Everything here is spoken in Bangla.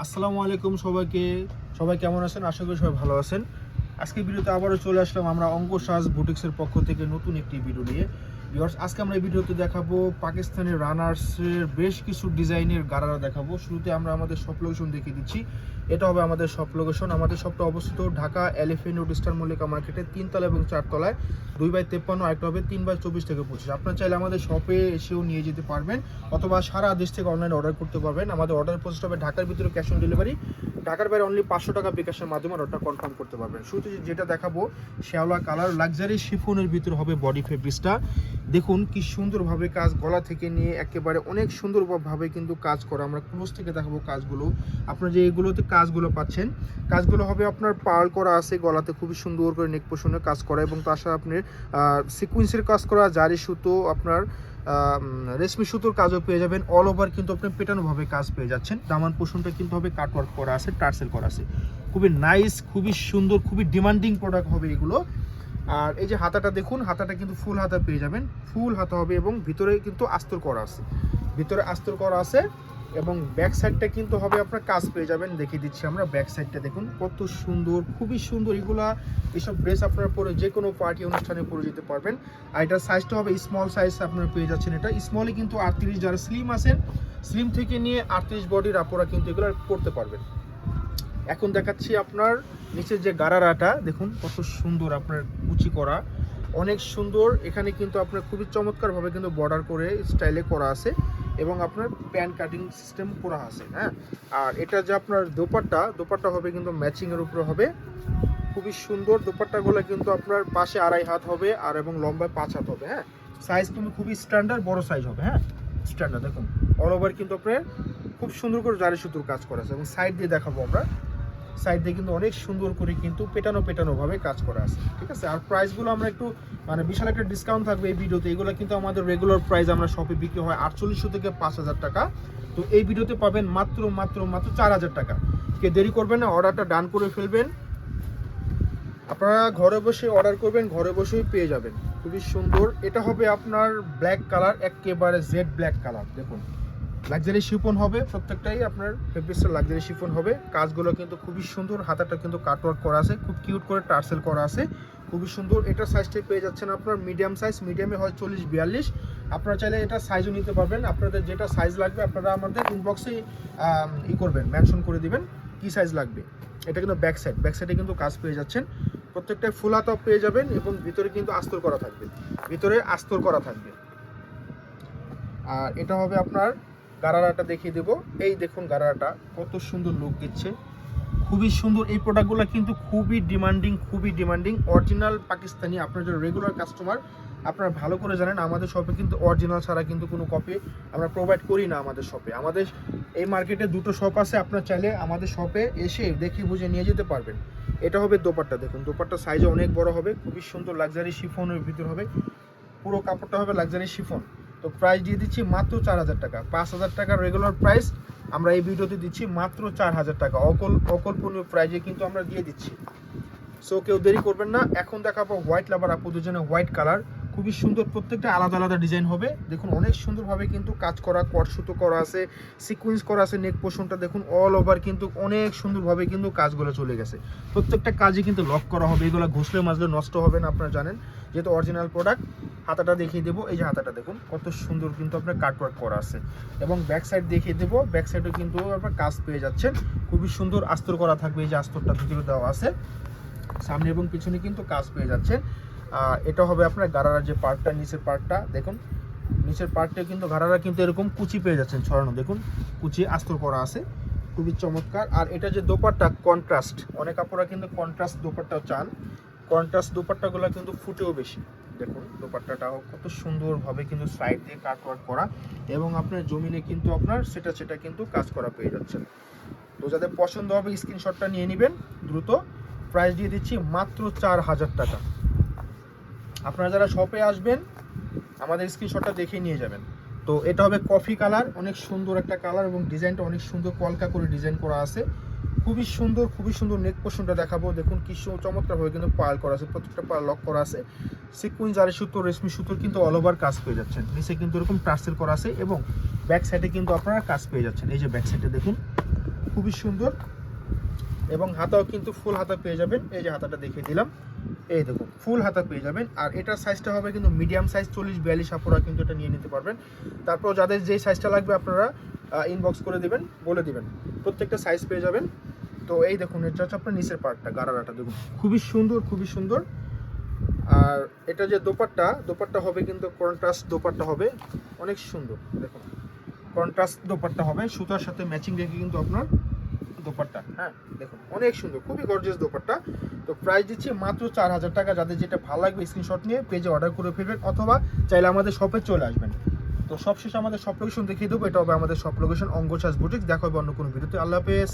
আসসালামু আলাইকুম সবাইকে। সবাই কেমন আছেন? আশা করি সবাই ভালো আছেন। আজকে ভিডিওতে আবারও চলে আসলাম আমরা অঙ্কসাজ বুটিক্সের পক্ষ থেকে নতুন একটি ভিডিও নিয়ে। ভিউয়ার্স, আজকে আমরা এই ভিডিওতে দেখাবো পাকিস্তানের রানার্সের বেশ কিছু ডিজাইনের গারারা দেখাবো। শুরুতে আমরা আমাদের শপ লোকেশন দেখিয়ে দিচ্ছি। এটা হবে আমাদের শপ লোকেশন। আমাদের শপটা অবস্থিত Dhaka elephant road star Mallika মার্কেটে 3 তলা এবং 4 তলায় 2/53, আরেকটা হবে 3/24 থেকে 25। আপনারা চাইলে আমাদের শপে এসেও নিয়ে যেতে পারবেন অথবা সারা দেশ থেকে অনলাইনে অর্ডার করতে পারবেন। আমাদের অর্ডার প্রসেস হবে ঢাকার ভিতরে ক্যাশ অন ডেলিভারি, ঢাকার বাইরে অনলি 500 টাকা বিকাশের মাধ্যমে অর্ডারটা কনফার্ম করতে পারবেন। শুরুতে যেটা দেখাবো শ্যাওলা কালার লাক্সারি শিফনের ভিতরে হবে বডি ফেব্রিক্সটা। দেখুন কি সুন্দরভাবে কাজ, গলা থেকে নিয়ে একেবারে অনেক সুন্দরভাবে কিন্তু কাজ করা। আমরা ক্লোজ থেকে দেখাবো কাজগুলো। আপনারা যে এগুলোতে কাজগুলো পাচ্ছেন, কাজগুলো হবে আপনার পার্ল করা আছে গলাতে, খুবই সুন্দর করে নেক পোষণে কাজ করা এবং তার সাথে আপনার সিকুয়েন্সের কাজ করা, জারি সুতো, আপনার রেশমি সুতোর কাজও পেয়ে যাবেন। অল ওভার কিন্তু আপনি পেটানোভাবে কাজ পেয়ে যাচ্ছেন। দামান পোষণটা কিন্তু হবে কাটওয়ার্ক করা আছে, টার্সেল করা আছে। খুবই নাইস, খুবই সুন্দর, খুবই ডিমান্ডিং প্রোডাক্ট হবে এগুলো। আর এই যে হাতাটা দেখুন, হাতাটা কিন্তু ফুল হাতা পেয়ে যাবেন, ফুল হাতা হবে এবং ভিতরে কিন্তু আস্তর করা আছে, ভিতরে আস্তর করা আছে এবং ব্যাক সাইডটা কিন্তু হবে আপনার কাজ পেয়ে যাবেন। দেখিয়ে দিচ্ছি আমরা ব্যাক সাইডটা, দেখুন কত সুন্দর, খুবই সুন্দর। এগুলা এইসব ড্রেস আপনারা পরে যে কোনো পার্টি অনুষ্ঠানে পরে যেতে পারবেন। আর এটার সাইজটা হবে স্মল সাইজ আপনারা পেয়ে যাচ্ছেন। এটা স্মলে কিন্তু 38, যারা স্লিম আছেন স্লিম থেকে নিয়ে 38 বডির আপনারা কিন্তু এগুলো পরতে পারবেন। এখন দেখাচ্ছি আপনার নিচের যে গারারাটা, দেখুন কত সুন্দর, আপনার কুচি করা, অনেক সুন্দর। এখানে কিন্তু আপনার খুবই চমৎকারভাবে কিন্তু বর্ডার করে স্টাইলে করা আছে এবং আপনার প্যান্ট কাটিং সিস্টেম করা আছে। হ্যাঁ, আর এটা যে আপনার দোপাট্টা হবে কিন্তু ম্যাচিংয়ের উপরে হবে, খুবই সুন্দর। দোপাট্টাগুলো কিন্তু আপনার পাশে 2.5 হাত হবে আর এবং লম্বায় 5 হাত হবে। হ্যাঁ, সাইজ কিন্তু খুবই স্ট্যান্ডার্ড, বড় সাইজ হবে। হ্যাঁ, স্ট্যান্ডার্ড। দেখুন অল ওভার কিন্তু আপনার খুব সুন্দর করে জারি সুতোর কাজ করা আছে এবং সাইড দিয়ে দেখাবো আমরা। সাইড দিয়ে কিন্তু অনেক সুন্দর করে কিন্তু পেটানো ভাবে কাজ করা আছে। ঠিক আছে, আর প্রাইসগুলো আমরা একটু বিশাল একটা ডিসকাউন্ট থাকবে এই ভিডিওতে। এগুলো কিন্তু আমাদের রেগুলার প্রাইস আমরা শপে বিক্রি হয় 4800 থেকে 5000 টাকা। তো এই ভিডিওতে পাবেন মাত্র 4000 টাকা। কে দেরি করবেন না, অর্ডারটা ডান করে ফেলবেন। আপনারা ঘরে বসে অর্ডার করবেন, ঘরে বসেই পেয়ে যাবেন। খুবই সুন্দর। এটা হবে আপনার ব্ল্যাক কালার, একেবারে জেড ব্ল্যাক কালার। দেখুন লাক্সারি শিফন হবে, প্রত্যেকটাই আপনার ফেব্রিক্সের লাক্সারি শিফন হবে। কাজগুলো কিন্তু খুবই সুন্দর, হাতাটা কিন্তু কাটওয়ার্ক করা আছে, খুব কিউট করে টার্সেল করা আছে, খুবই সুন্দর। এটার সাইজটাই পেয়ে যাচ্ছেন আপনার মিডিয়াম সাইজ, মিডিয়ামে হয় 40-42। আপনারা চাইলে এটা সাইজও নিতে পারবেন। আপনাদের যেটা সাইজ লাগবে আপনারা আমাদের ইনবক্সে করবেন, মেনশন করে দিবেন কি সাইজ লাগবে। এটা কিন্তু ব্যাক সাইডে কিন্তু কাজ পেয়ে যাচ্ছেন। প্রত্যেকটাই ফুল হাতা পেয়ে যাবেন এবং ভিতরে কিন্তু আস্তর করা থাকবে, ভিতরে আস্তর করা থাকবে। আর এটা হবে আপনার গারারাটা দেখিয়ে দেবো। এই দেখুন গারারাটা কত সুন্দর লুক দিচ্ছে, খুবই সুন্দর। এই প্রোডাক্টগুলো কিন্তু খুবই ডিমান্ডিং অরিজিনাল পাকিস্তানি। আপনার যারা রেগুলার কাস্টমার আপনারা ভালো করে জানেন আমাদের শপে কিন্তু অরিজিনাল ছাড়া কিন্তু কোনো কপি আমরা প্রোভাইড করি না। আমাদের শপে, আমাদের এই মার্কেটে 2টো শপ আছে, আপনার চাইলে আমাদের শপে এসে দেখে বুঝে নিয়ে যেতে পারবেন। এটা হবে দোপাট্টা, দেখুন দোপাট্টা সাইজে অনেক বড় হবে, খুবই সুন্দর লাক্সারি শিফনের ভিতর হবে, পুরো কাপড়টা হবে লাক্সারি শিফন। তো প্রাইস দিয়ে দিচ্ছি মাত্র 4000 টাকা। 5000 টাকার রেগুলার প্রাইস আমরা এই ভিডিওতে দিচ্ছি মাত্র 4000 টাকা। অকল্পনীয় প্রাইজে কিন্তু আমরা দিয়ে দিচ্ছি। সো কেউ দেরি করবেন না। এখন দেখাবো হোয়াইট লাভার আপুদের জন্য হোয়াইট কালার, খুবই সুন্দর। প্রত্যেকটা আলাদা ডিজাইন হবে। দেখুন অনেক সুন্দরভাবে কিন্তু কাজ করা, কট সুতো করা আছে, সিকুয়েন্স করা আছে। নেক পোর্শনটা দেখুন অল ওভার কিন্তু অনেক সুন্দরভাবে কিন্তু কাজগুলো চলে গেছে। প্রত্যেকটা কাজে কিন্তু লক করা হবে, এগুলো ঘষলে মাজলে নষ্ট হবে না, আপনারা জানেন যেহেতু অরিজিনাল প্রোডাক্ট। হাতাটা দেখিয়ে দেবো, এই যে হাতাটা দেখুন কত সুন্দর কিন্তু আপনার কাটওয়ার্ক করা আছে এবং ব্যাক সাইড দেখিয়ে দেবো। ব্যাক সাইডও কিন্তু আপনার কাজ পেয়ে যাচ্ছেন, খুবই সুন্দর। আস্তর করা থাকবে, এই যে আস্তরটা ভিতরে দেওয়া আছে, সামনে এবং পিছনে কিন্তু কাজ পেয়ে যাচ্ছেন। এটা হবে আপনার গারারার যে পার্টটা, নিচের পার্টটা দেখুন, নিচের পার্টটা কিন্তু গারারা কিন্তু এরকম কুচি পেয়ে যাচ্ছেন ছড়ানো, দেখুন কুচি আস্তর করা আছে, খুবই চমৎকার। আর এটা যে দোপাট্টা কন্ট্রাস্ট, অনেক আপনারা কিন্তু কন্ট্রাস্ট দোপাট্টাও চান। কন্ট্রাস্ট দোপাট্টাগুলো কিন্তু ফুটেও বেশি। দেখুন দোপাট্টাটাও কত সুন্দরভাবে কিন্তু সাইড দিয়ে কাটওয়ার্ক করা এবং আপনার জমিনে কিন্তু আপনার সেটা কিন্তু কাজ করা পেয়ে যাচ্ছেন। তো যাদের পছন্দ হবে স্ক্রিনশটটা নিয়ে নেবেন দ্রুত। প্রাইস দিয়ে দিচ্ছি মাত্র 4000 টাকা। আপনারা যারা শপে আসবেন আমাদের স্ক্রিনশটটা দেখে নিয়ে যাবেন। তো এটা হবে কফি কালার, অনেক সুন্দর একটা কালার এবং ডিজাইনটা অনেক সুন্দর, কলকা করে ডিজাইন করা আছে, খুবই সুন্দর। নেক পোর্শনটা দেখাবো, দেখুন কি চমৎকারভাবে কিন্তু পার্ল করা আছে, প্রত্যেকটা পার্ল লক করা আছে। সিকুয়েন্স জারি সুতো, রেশমি সুতোর কিন্তু অল ওভার কাজ পেয়ে যাচ্ছেন। নিচে কিন্তু এরকম টার্সেল করা আছে এবং ব্যাক সাইডে কিন্তু আপনারা কাজ পেয়ে যাচ্ছেন। এই যে ব্যাক সাইডে দেখুন খুবই সুন্দর এবং হাতাও কিন্তু ফুল হাতা পেয়ে যাবেন। এই যে হাতাটা দেখিয়ে দিলাম, এই দেখুন ফুল হাতা পেয়ে যাবেন। আর এটার সাইজটা হবে কিন্তু মিডিয়াম সাইজ, 40-42 আপুরা কিন্তু এটা নিয়ে নিতে পারবেন। তারপর যাদের যেই সাইজটা লাগবে আপনারা ইনবক্স করে দিবেন, বলে দিবেন, প্রত্যেকটা সাইজ পেয়ে যাবেন। তো এই দেখুন এটা হচ্ছে আপনার নিচের পার্টটা, গারারাটা দেখুন খুবই সুন্দর, খুবই সুন্দর। আর এটা যে দোপাট্টা হবে কিন্তু কন্ট্রাস্ট দোপাট্টা হবে, অনেক সুন্দর। দেখুন কন্ট্রাস্ট দোপাট্টা হবে, সুতার সাথে ম্যাচিং রেখে কিন্তু আপনার দোপাট্টা, হ্যাঁ দেখুন অনেক সুন্দর, খুবই গর্জিয়াস দোপাট্টা। তো প্রাইস দিচ্ছি মাত্র 4000 টাকা। যাদের যেটা ভালো লাগবে স্ক্রিনশট নিয়ে পেজে অর্ডার করে ফেলবেন, অথবা চাইলে আমাদের শপে চলে আসবেন। তো সবশেষে আমাদের শপ লোকেশন দেখিয়ে দেবো, এটা হবে আমাদের শপ লোকেশন অঙ্গসাজ বুটিক। দেখা হবে অন্য কোনো ভিডিওতে। আল্লাহ হাফেজ।